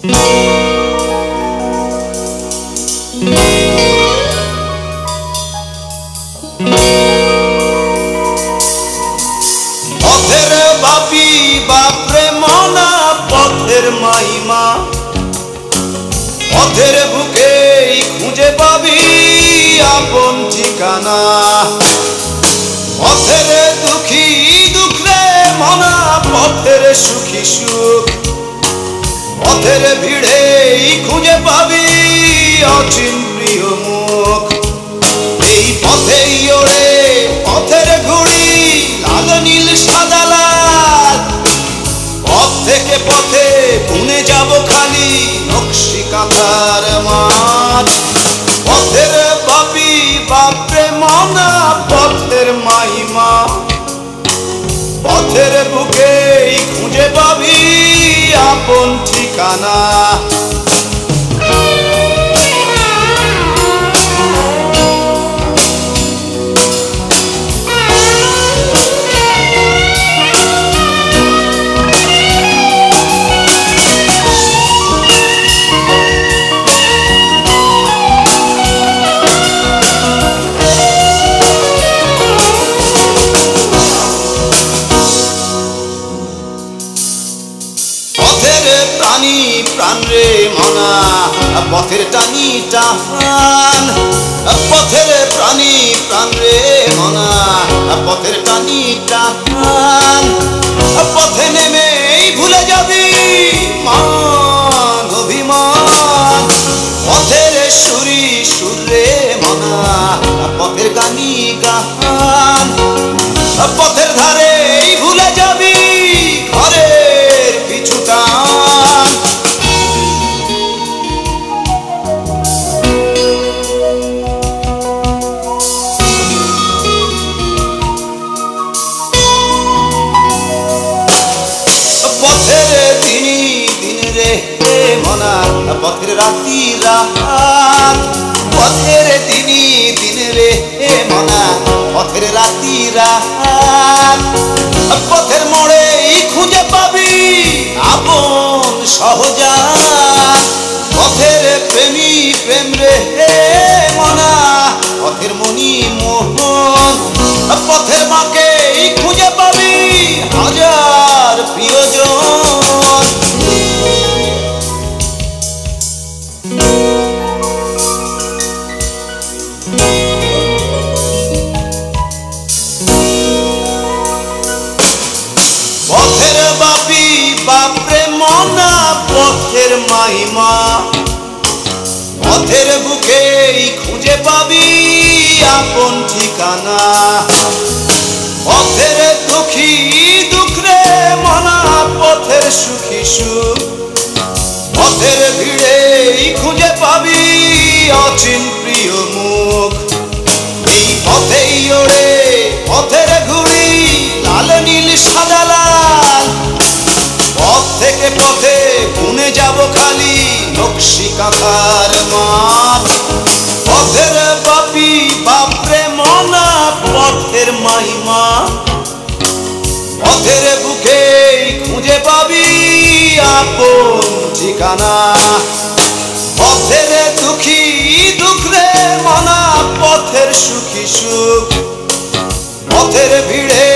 পথের বাপি বাপরে মনা পথের মাইমা, পথের বুকে খুঁজে পাবি আপন ঠিকানা। পথের দুঃখী দুঃখ রে মনা পথের সুখী সুখ, পথের ভিড়ে খুঁজে পাবি অচিন প্রিয় মুখ। এই পথেই ওড়ে পথের ঘুড়ি লাল নীল সাদা লাল, পথ থেকে পথে বুনে যাব খালি নকশি কাঁথার মাঠ। পথের বাপি বাপরে মনা পথের মাইমা, পথের বুকে খুঁজে পাবি আপন ঠিকানা। পথের প্রাণী প্রাণ রে মনা পথের টানি টান, পথের প্রাণী প্রাণ রে মনা পথের টানি টান। পথে নেমেই ভুলে যাবি মান অভিমান, পথের সুরি সুর রে মনা পথের গানি গান। পথের ধারে ভুলে যাবি ঘরের পিছু টান। পথের দিনই দিন রে মনা পথের রাতি রাত, পথের দিনই দিন রে মনা পথের রাতি রাত। পথের মোড়ে খুঁজে পাবি আপন সহজাত, পথের প্রেমী প্রেম রে মনা পথের মনি মোহন। পথের মাকে খুঁজে পাবি হাজার প্রিয়জন। পথের বাপি বাপরে মনা পথের মাইমা, পথের বুকে খুঁজে পাবি আপন ঠিকানা। পথের দুঃখী দুঃখ রে মনা পথের সুখী সুখ, পথের ভিড়ে খুঁজে পাবি অচিন প্রিয় মুখ। এই পথেই ওড়ে পথের ঘুড়ি লাল নীল সাদা লাল, পথ থেকে পথে বুনে যাব খালি নকশি কাঁথার মাঠ। পথের বাপি বাপরে মনা পথের মাইমা, পথের বুকে খুঁজে পাবি আপন ঠিকানা। পথের দুঃখী দুঃখ রে মনা পথের সুখী সুখ, পথের ভিড়ে